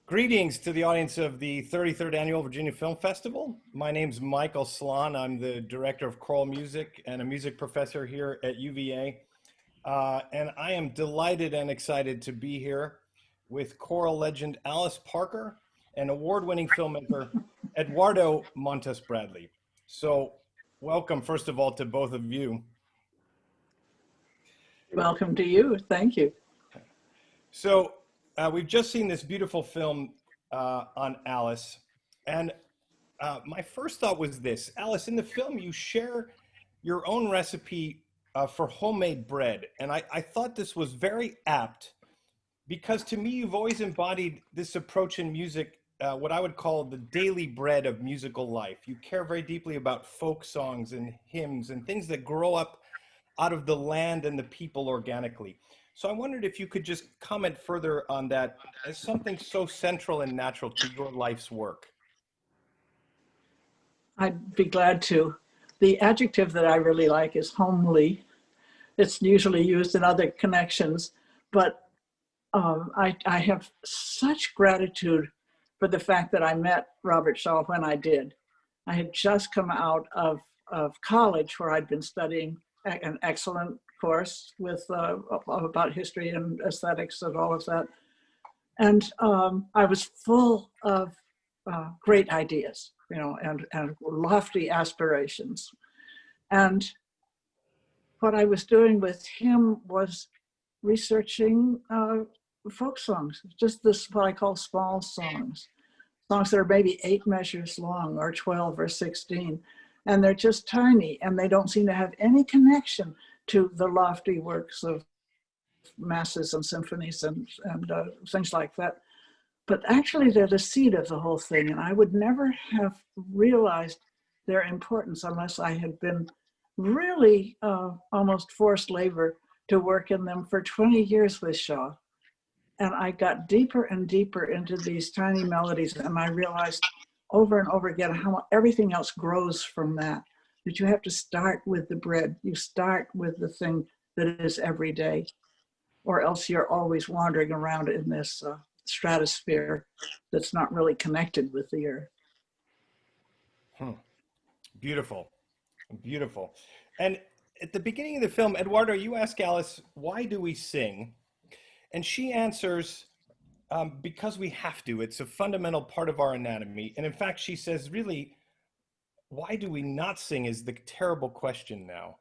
Greetings to the audience of the 33rd Annual Virginia Film Festival. My name's Michael Slon. I'm the Director of Choral Music and a music professor here at UVA. And I am delighted and excited to be here with choral legend Alice Parker and award-winning filmmaker Eduardo Montes-Bradley. So welcome, first of all, to both of you. Welcome to you. Thank you. So we've just seen this beautiful film on Alice. And my first thought was this. Alice, in the film, you share your own recipe for homemade bread. And I thought this was very apt because to me, you've always embodied this approach in music, what I would call the daily bread of musical life. You care very deeply about folk songs and hymns and things that grow up out of the land and the people organically. So I wondered if you could just comment further on that as something so central and natural to your life's work. I'd be glad to. The adjective that I really like is homely. It's usually used in other connections, but I have such gratitude for the fact that I met Robert Shaw when I did. I had just come out of college where I'd been studying an excellent course with about history and aesthetics and all of that. And I was full of great ideas, and lofty aspirations. And what I was doing with him was researching folk songs, just this, what I call small songs that are maybe 8 measures long or 12 or 16. And they're just tiny, and they don't seem to have any connection to the lofty works of masses and symphonies and things like that. But actually, they're the seed of the whole thing, and I would never have realized their importance unless I had been really almost forced labor to work in them for 20 years with Shaw. And I got deeper and deeper into these tiny melodies, and I realized over and over again how everything else grows from that. That you have to start with the bread. You start with the thing that is every day, or else you're always wandering around in this stratosphere that's not really connected with the earth. Beautiful, beautiful. And at the beginning of the film, Eduardo, you ask Alice, why do we sing? And she answers, because we have to. It's a fundamental part of our anatomy. And in fact, she says, really, why do we not sing is the terrible question now.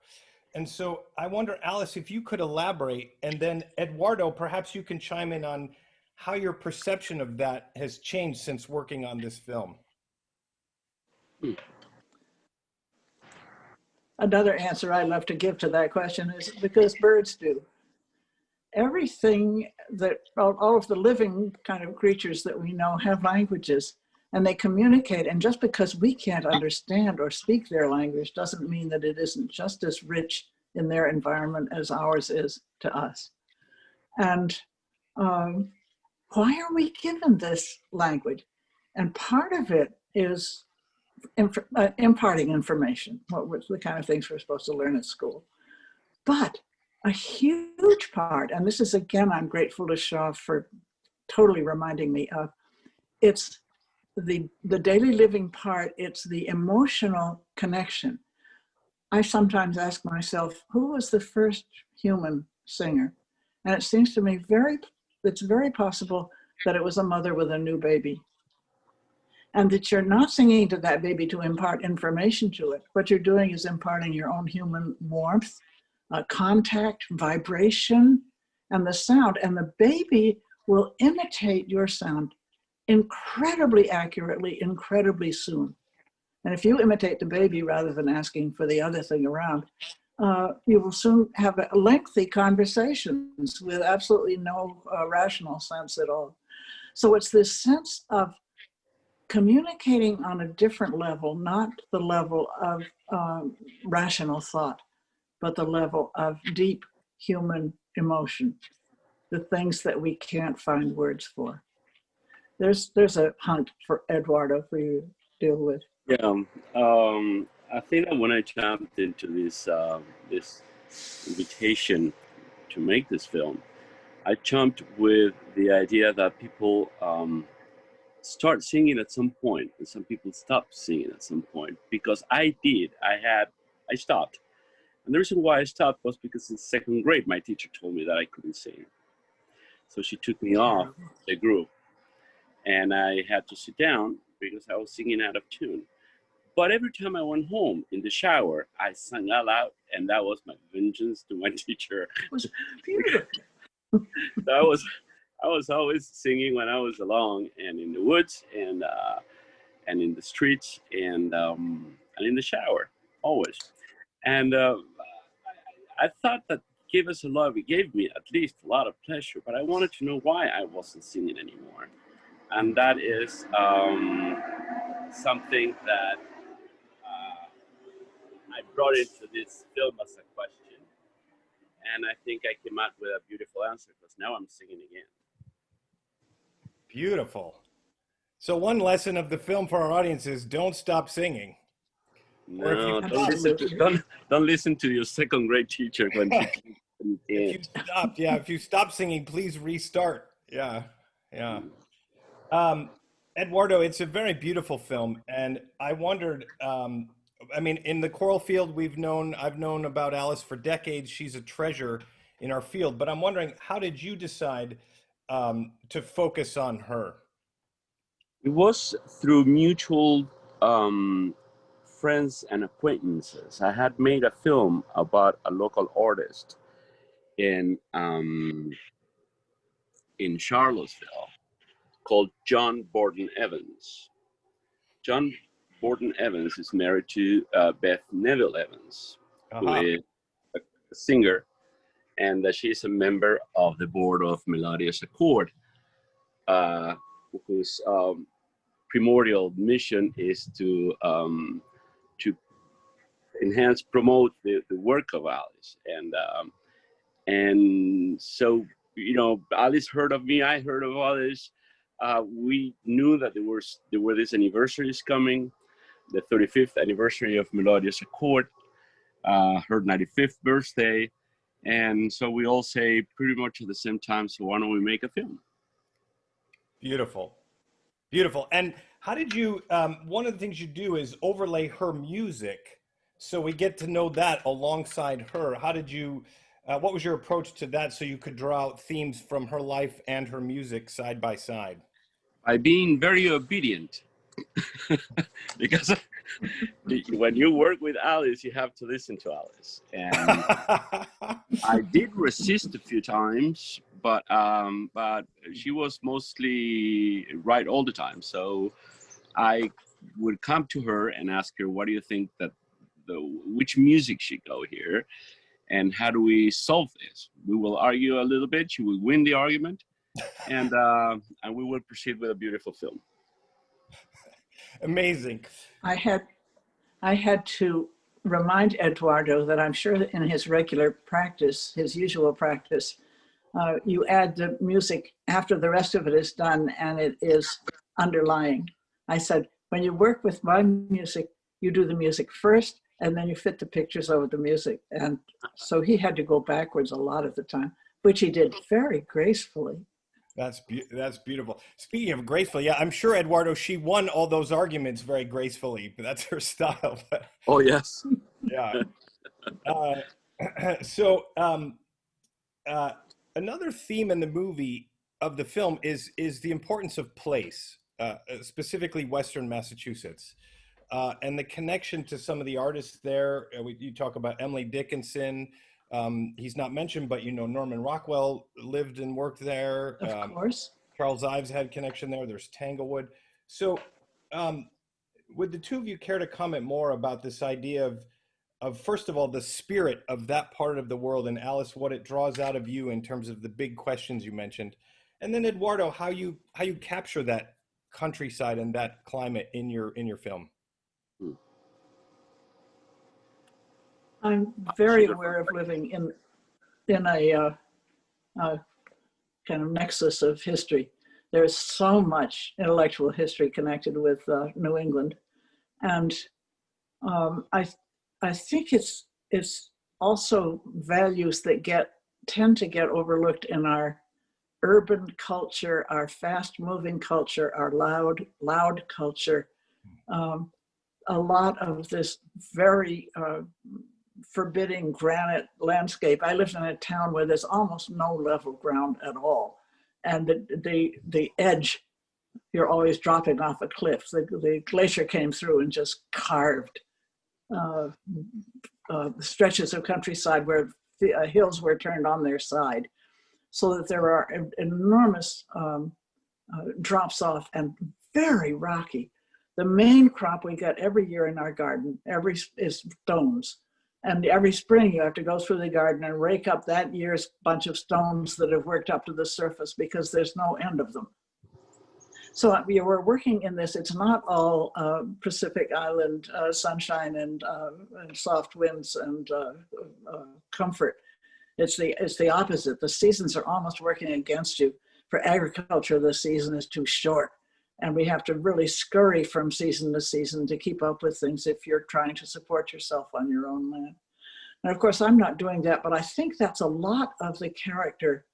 And so I wonder, Alice, if you could elaborate, and then Eduardo, perhaps you can chime in on how your perception of that has changed since working on this film. Another answer I love to give to that question is because birds do. Everything that, all of the living kind of creatures that we know have languages, and they communicate. And just because we can't understand or speak their language doesn't mean that it isn't just as rich in their environment as ours is to us. And why are we given this language? And part of it is imparting information, the kind of things we're supposed to learn at school. But a huge part, and this is, again, I'm grateful to Shaw for totally reminding me of, it's the daily living part, it's the emotional connection. I sometimes ask myself, who was the first human singer? And it seems to me it's very possible that it was a mother with a new baby. And that you're not singing to that baby to impart information to it. What you're doing is imparting your own human warmth, contact, vibration, and the sound. And the baby will imitate your sound incredibly accurately, incredibly soon. And if you imitate the baby rather than asking for the other thing around, you will soon have lengthy conversations with absolutely no rational sense at all. So it's this sense of communicating on a different level, not the level of rational thought, but the level of deep human emotion, the things that we can't find words for. There's a hunt for Eduardo for you to deal with. Yeah, I think that when I jumped into this invitation to make this film, I jumped with the idea that people start singing at some point, and some people stop singing at some point, because I did. I stopped. And the reason why I stopped was because in second grade, my teacher told me that I couldn't sing. So she took me off the group, and I had to sit down because I was singing out of tune. But every time I went home in the shower, I sang out loud, and that was my vengeance to my teacher. It was beautiful. I was always singing when I was alone, and in the woods, and in the streets, and in the shower, always. And I thought that it gave me at least a lot of pleasure, but I wanted to know why I wasn't singing anymore. And that is something that I brought into this film as a question. And I think I came out with a beautiful answer, because now I'm singing again. Beautiful. So one lesson of the film for our audience is don't stop singing. No, don't listen to your second grade teacher when if you stop singing, please restart. Yeah. Eduardo, it's a very beautiful film, and I wondered. I mean, in the choral field, I've known about Alice for decades. She's a treasure in our field, but I'm wondering, how did you decide to focus on her? It was through mutual friends and acquaintances. I had made a film about a local artist in Charlottesville called John Borden Evans. John Borden Evans is married to Beth Neville Evans, who is a singer, and she's a member of the board of Melodious Accord, whose primordial mission is to enhance, promote the work of Alice. And so, you know, Alice heard of me, I heard of Alice. We knew that there were these anniversaries coming, the 35th anniversary of Melodious Accord, her 95th birthday. And so we all say pretty much at the same time, so why don't we make a film? Beautiful. Beautiful. And how did you, one of the things you do is overlay her music, so we get to know that alongside her. How did you, what was your approach to that, so you could draw out themes from her life and her music side by side? By being very obedient. Because when you work with Alice, you have to listen to Alice. And I did resist a few times, but she was mostly right all the time. So I would come to her and ask her, what do you think that which music should go here? And how do we solve this? We will argue a little bit. She will win the argument. And we will proceed with a beautiful film. Amazing. I had to remind Eduardo that I'm sure that in his regular practice, his usual practice, you add the music after the rest of it is done and it is underlying. I said, when you work with my music, you do the music first and then you fit the pictures over the music. And so he had to go backwards a lot of the time, which he did very gracefully. That's beautiful. Speaking of graceful, yeah, I'm sure, Eduardo, she won all those arguments very gracefully, but that's her style. Oh, yes. Yeah. So another theme in the movie of the film is the importance of place, specifically Western Massachusetts, and the connection to some of the artists there. You talk about Emily Dickinson. He's not mentioned, but you know, Norman Rockwell lived and worked there. Of course. Charles Ives had connection there. There's Tanglewood. So would the two of you care to comment more about this idea of first of all, the spirit of that part of the world, and Alice, what it draws out of you in terms of the big questions you mentioned, and then Eduardo, how you capture that countryside and that climate in your film? I'm very aware of living in a kind of nexus of history. There's so much intellectual history connected with New England, and I think it's also values that tend to get overlooked in our urban culture, our fast-moving culture, our loud culture, a lot of this very forbidding granite landscape. I lived in a town where there's almost no level ground at all. And the edge, you're always dropping off a cliff. The glacier came through and just carved stretches of countryside where the hills were turned on their side, so that there are enormous drops off and very rocky. The main crop we get every year in our garden is stones. And every spring you have to go through the garden and rake up that year's bunch of stones that have worked up to the surface, because there's no end of them. So we're working in this. It's not all Pacific Island sunshine and soft winds and comfort. It's the opposite. The seasons are almost working against you. For agriculture, the season is too short. And we have to really scurry from season to season to keep up with things if you're trying to support yourself on your own land. And of course, I'm not doing that, but I think that's a lot of the character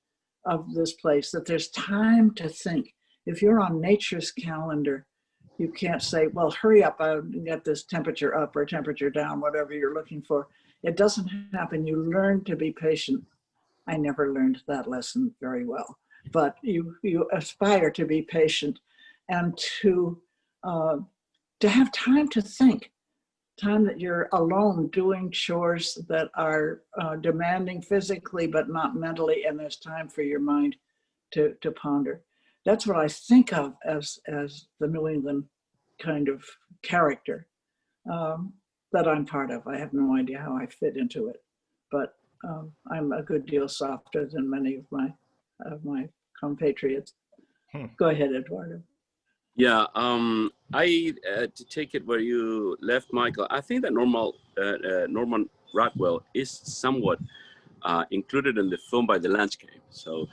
of this place, that there's time to think. If you're on nature's calendar, you can't say, well, hurry up, I'll get this temperature up or temperature down, whatever you're looking for. It doesn't happen. You learn to be patient. I never learned that lesson very well, but you aspire to be patient and to have time to think, time that you're alone doing chores that are demanding physically but not mentally, and there's time for your mind to ponder. That's what I think of as the New England kind of character that I'm part of. I have no idea how I fit into it, but I'm a good deal softer than many of my compatriots. Go ahead, Eduardo. Yeah, to take it where you left, Michael, I think that Norman Rockwell is somewhat included in the film by the landscape. So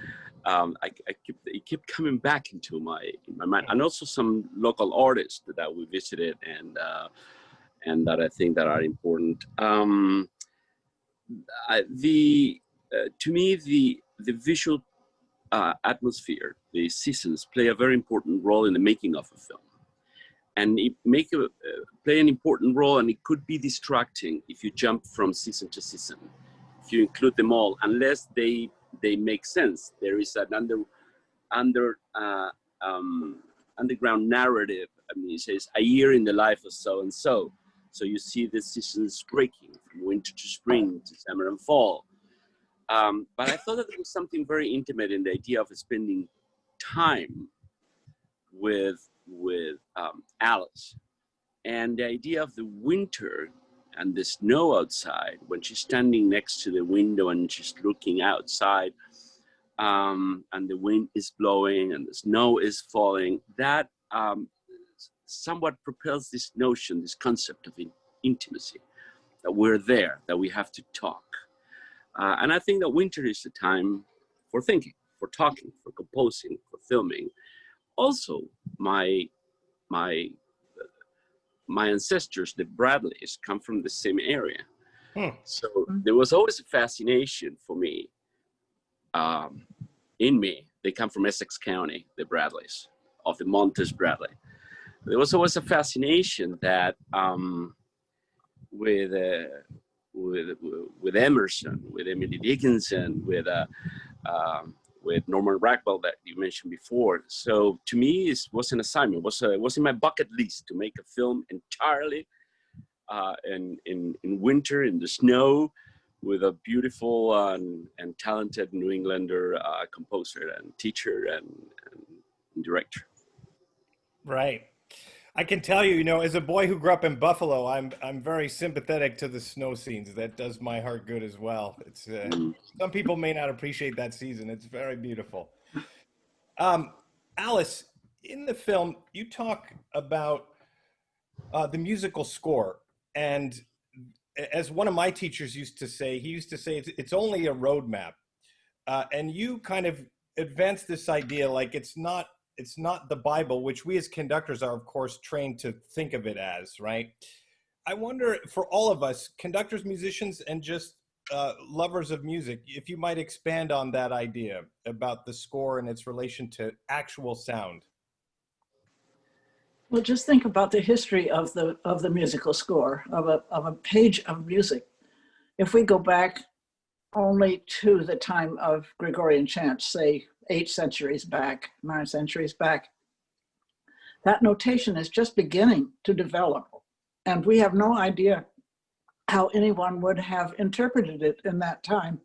it kept coming back into my mind, and also some local artists that we visited and that I think that are important. To me, the visual atmosphere, the seasons play a very important role in the making of a film, and it play an important role, and it could be distracting if you jump from season to season, if you include them all, unless they make sense. There is an underground narrative. I mean, it says a year in the life of so and so. So you see the seasons breaking from winter to spring to summer and fall. But I thought that there was something very intimate in the idea of spending time with Alice, and the idea of the winter and the snow outside when she's standing next to the window and she's looking outside, and the wind is blowing and the snow is falling. That somewhat propels this notion, this concept of intimacy, that we're there, that we have to talk. And I think that winter is the time for thinking, for talking, for composing, for filming. Also, my ancestors, the Bradleys, come from the same area. So there was always a fascination for me, in me. They come from Essex County, the Bradleys, of the Montes-Bradley. There was always a fascination that with Emerson, with Emily Dickinson, with Norman Rockwell that you mentioned before. So to me, it was an assignment. It was in my bucket list to make a film entirely in winter, in the snow, with a beautiful and talented New Englander composer and teacher and director. Right. I can tell you, as a boy who grew up in Buffalo, I'm very sympathetic to the snow scenes. That does my heart good as well. It's some people may not appreciate that season. It's very beautiful. Alice, in the film, you talk about the musical score, and as one of my teachers used to say, it's only a roadmap, and you kind of advanced this idea like it's not the Bible, which we as conductors are, of course, trained to think of it as, right? I wonder, for all of us, conductors, musicians, and just lovers of music, if you might expand on that idea about the score and its relation to actual sound. Well, just think about the history of the musical score, of a page of music. If we go back only to the time of Gregorian chants, say 8 centuries back, 9 centuries back, that notation is just beginning to develop. And we have no idea how anyone would have interpreted it in that time.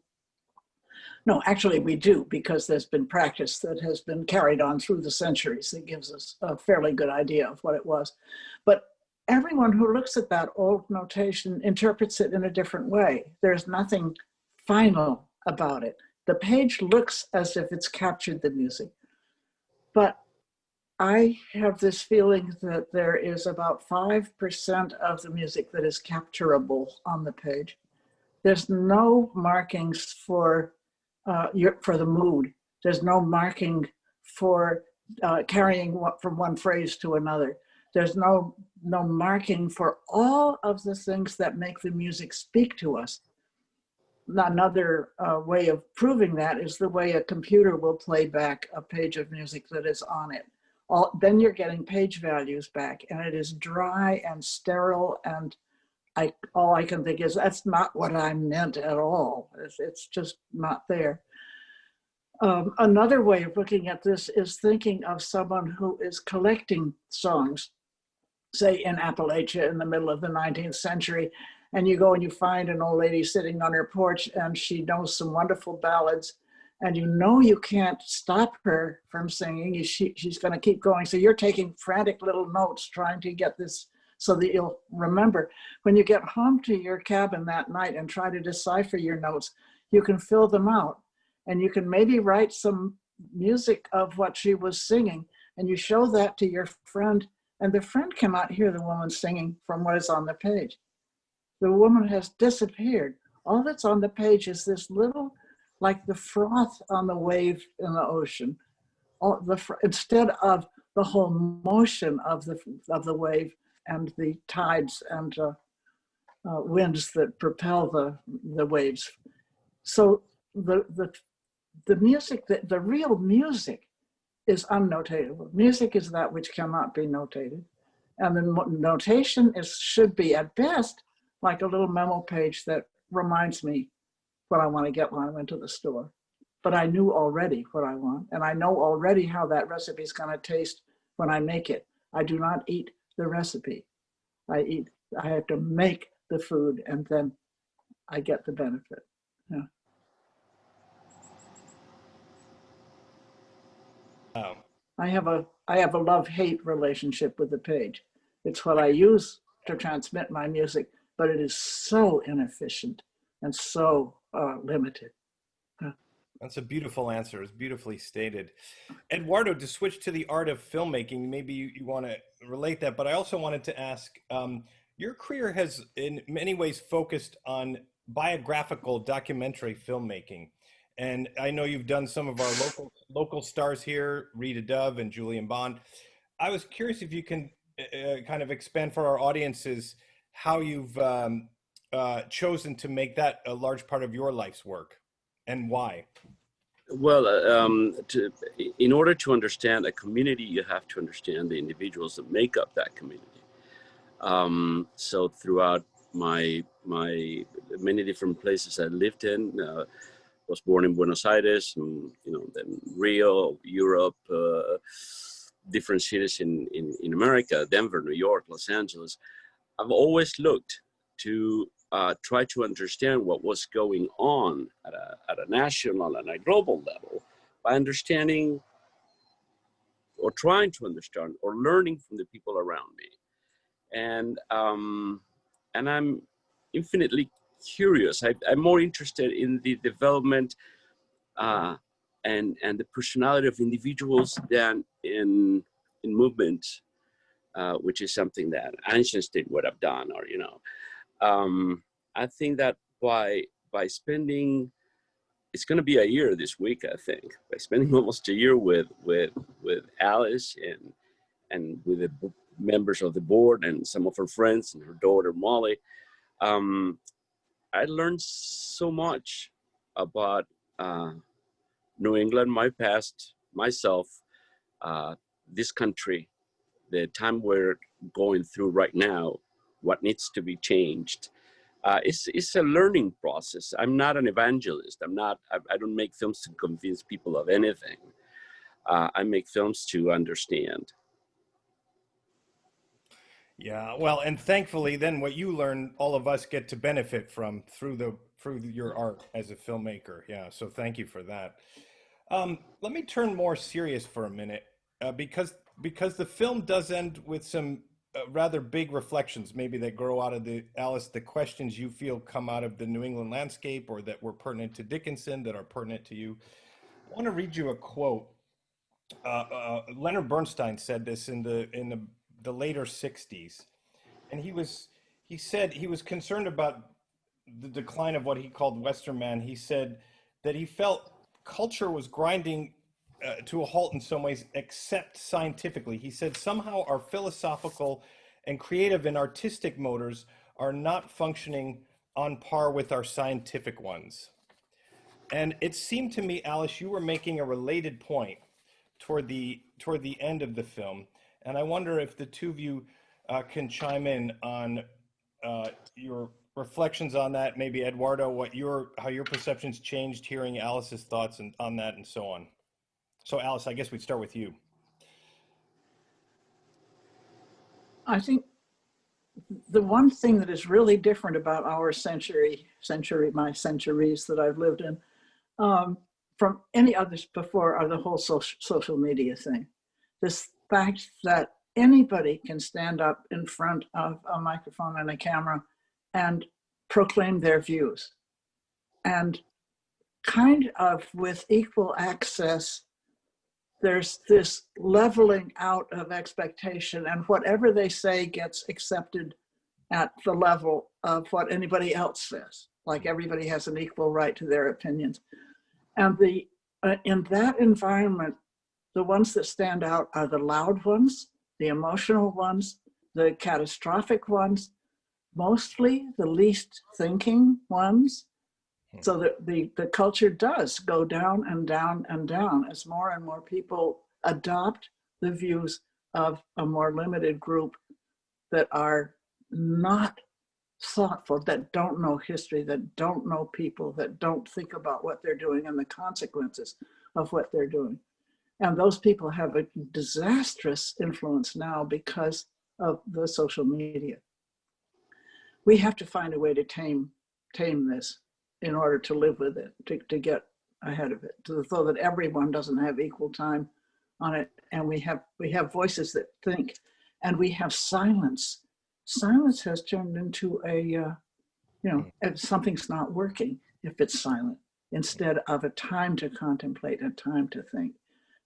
No, actually we do, because there's been practice that has been carried on through the centuries that gives us a fairly good idea of what it was. But everyone who looks at that old notation interprets it in a different way. There's nothing final about it. The page looks as if it's captured the music. But I have this feeling that there is about 5% of the music that is capturable on the page. There's no markings for the mood. There's no marking for carrying from one phrase to another. There's no marking for all of the things that make the music speak to us. Another way of proving that is the way a computer will play back a page of music that is on it. Then you're getting page values back, and it is dry and sterile, and all I can think is that's not what I meant at all. It's just not there. Another way of looking at this is thinking of someone who is collecting songs, say in Appalachia in the middle of the 19th century, and you go and you find an old lady sitting on her porch and she knows some wonderful ballads, and you know you can't stop her from singing. She's going to keep going. So you're taking frantic little notes trying to get this so that you'll remember. When you get home to your cabin that night and try to decipher your notes, you can fill them out. And you can maybe write some music of what she was singing, and you show that to your friend, and the friend cannot hear the woman singing from what is on the page. The woman has disappeared. All that's on the page is this little, like the froth on the wave in the ocean, instead of the whole motion of the wave and the tides and winds that propel the waves. So the music, the real music is unnotatable. Music is that which cannot be notated. And the notation should be at best like a little memo page that reminds me what I want to get when I went to the store. But I knew already what I want, and I know already how that recipe is going to taste when I make it. I do not eat the recipe. I have to make the food, and then I get the benefit. Yeah. Wow. I have a love-hate relationship with the page. It's what I use to transmit my music, but it is so inefficient and so limited. That's a beautiful answer. It's beautifully stated. Eduardo, to switch to the art of filmmaking, maybe you want to relate that, but I also wanted to ask, your career has in many ways focused on biographical documentary filmmaking. And I know you've done some of our local stars here, Rita Dove and Julian Bond. I was curious if you can kind of expand for our audiences how you've chosen to make that a large part of your life's work and why. Well, in order to understand a community, you have to understand the individuals that make up that community. So throughout my many different places I lived in, was born in Buenos Aires, and, then Rio, Europe, different cities in America, Denver, New York, Los Angeles. I've always looked to try to understand what was going on at a national and a global level by understanding or trying to understand or learning from the people around me. And I'm infinitely curious. I'm more interested in the development and the personality of individuals than in movements, which is something that Einstein would have done, or I think that by spending, it's going to be a year this week, I think, by spending almost a year with Alice and with the members of the board and some of her friends and her daughter Molly, I learned so much about New England, my past, myself, this country, the time we're going through right now, what needs to be changed. It's a learning process. I'm not an evangelist. I don't make films to convince people of anything. I make films to understand. Yeah, well, and thankfully, then what you learn, all of us get to benefit from through your art as a filmmaker. Yeah, so thank you for that. Let me turn more serious for a minute, because the film does end with some rather big reflections, maybe that grow out of the questions you feel come out of the New England landscape, or that were pertinent to Dickinson, that are pertinent to you. I want to read you a quote. Leonard Bernstein said this in the later '60s, and he said he was concerned about the decline of what he called Western man. He said that he felt culture was grinding to a halt in some ways, except scientifically. He said somehow our philosophical and creative and artistic motors are not functioning on par with our scientific ones. And it seemed to me, Alice, you were making a related point toward the end of the film, and I wonder if the two of you can chime in on your reflections on that. Maybe Eduardo, how your perceptions changed hearing Alice's thoughts on that, and so on. So, Alice, I guess we'd start with you. I think the one thing that is really different about our my centuries that I've lived in, from any others before, are the whole social media thing. This fact that anybody can stand up in front of a microphone and a camera and proclaim their views. And kind of with equal access, there's this leveling out of expectation, and whatever they say gets accepted at the level of what anybody else says. Like everybody has an equal right to their opinions. And in that environment, the ones that stand out are the loud ones, the emotional ones, the catastrophic ones, mostly the least thinking ones. So that the culture does go down and down and down as more and more people adopt the views of a more limited group that are not thoughtful, that don't know history, that don't know people, that don't think about what they're doing and the consequences of what they're doing. And those people have a disastrous influence now because of the social media. We have to find a way to tame this in order to live with it, to get ahead of it, so that everyone doesn't have equal time on it. And we have voices that think, and we have silence. Silence has turned into if something's not working, if it's silent, instead of a time to contemplate, a time to think.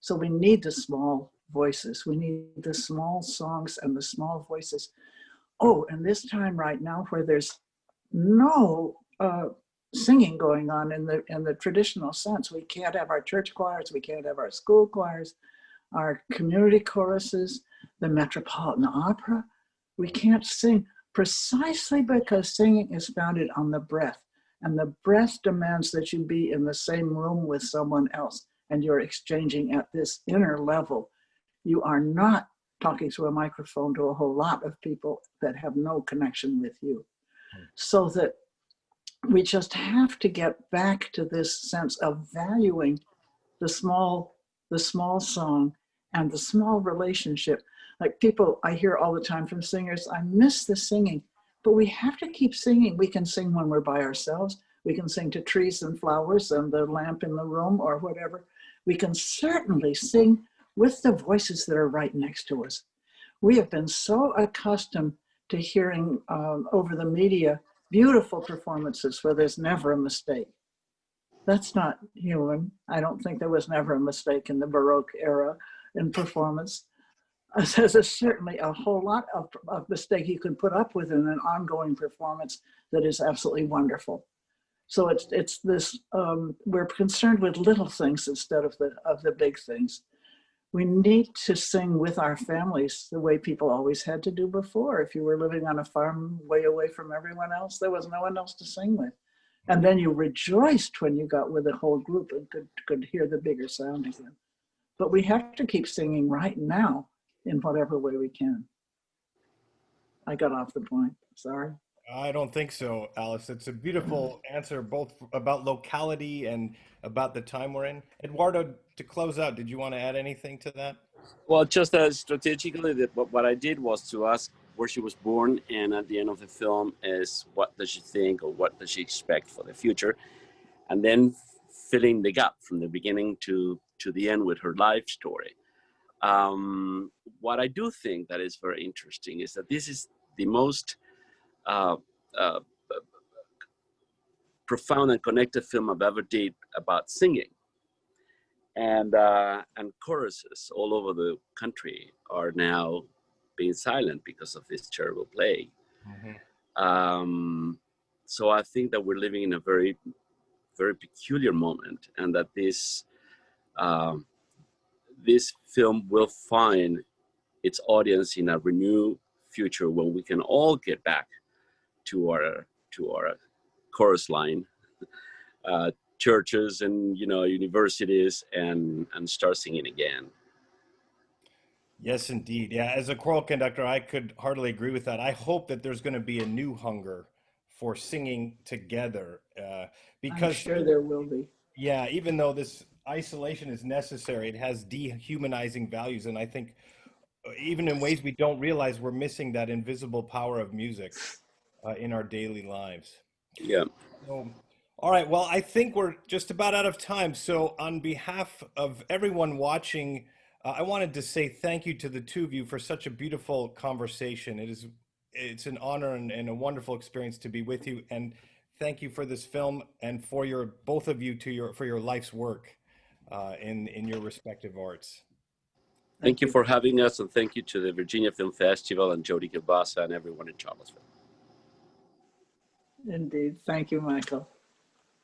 So we need the small voices. We need the small songs and the small voices. Oh, and this time right now where there's no singing going on in the traditional sense. We can't have our church choirs, we can't have our school choirs, our community choruses, the Metropolitan Opera. We can't sing precisely because singing is founded on the breath, and the breath demands that you be in the same room with someone else, and you're exchanging at this inner level. You are not talking to a microphone to a whole lot of people that have no connection with you. So that we just have to get back to this sense of valuing the small song and the small relationship. Like people I hear all the time from singers, I miss the singing, but we have to keep singing. We can sing when we're by ourselves. We can sing to trees and flowers and the lamp in the room or whatever. We can certainly sing with the voices that are right next to us. We have been so accustomed to hearing over the media beautiful performances where there's never a mistake. That's not human. I don't think there was never a mistake in the Baroque era in performance. There's certainly a whole lot of mistake you can put up with in an ongoing performance that is absolutely wonderful. So it's this, we're concerned with little things instead of the big things. We need to sing with our families the way people always had to do before. If you were living on a farm way away from everyone else, there was no one else to sing with. And then you rejoiced when you got with a whole group and could hear the bigger sound again. But we have to keep singing right now in whatever way we can. I got off the point, sorry. I don't think so, Alice. It's a beautiful answer, both about locality and about the time we're in. Eduardo, to close out, did you want to add anything to that? Well, just strategically, what I did was to ask where she was born, and at the end of the film is what does she think or what does she expect for the future, and then filling the gap from the beginning to the end with her life story. What I do think that is very interesting is that this is the most uh, profound and connected film I've ever did about singing. And choruses all over the country are now being silent because of this terrible plague. So I think that we're living in a very, very peculiar moment, and that this film will find its audience in a renewed future when we can all get back to our chorus line, churches and universities, and start singing again. Yes, indeed. Yeah, as a choral conductor, I could hardly agree with that. I hope that there's going to be a new hunger for singing together, because I'm sure there will be. yeah, even though this isolation is necessary, it has dehumanizing values, and I think even in ways we don't realize, we're missing that invisible power of music in our daily lives. Yeah. So, all right. Well, I think we're just about out of time. So, on behalf of everyone watching, I wanted to say thank you to the two of you for such a beautiful conversation. It's an honor and a wonderful experience to be with you. And thank you for this film and for both of you for your life's work in your respective arts. Thank you for having us, and thank you to the Virginia Film Festival and Jody Kilbasa and everyone in Charlottesville. Indeed. Thank you, Michael.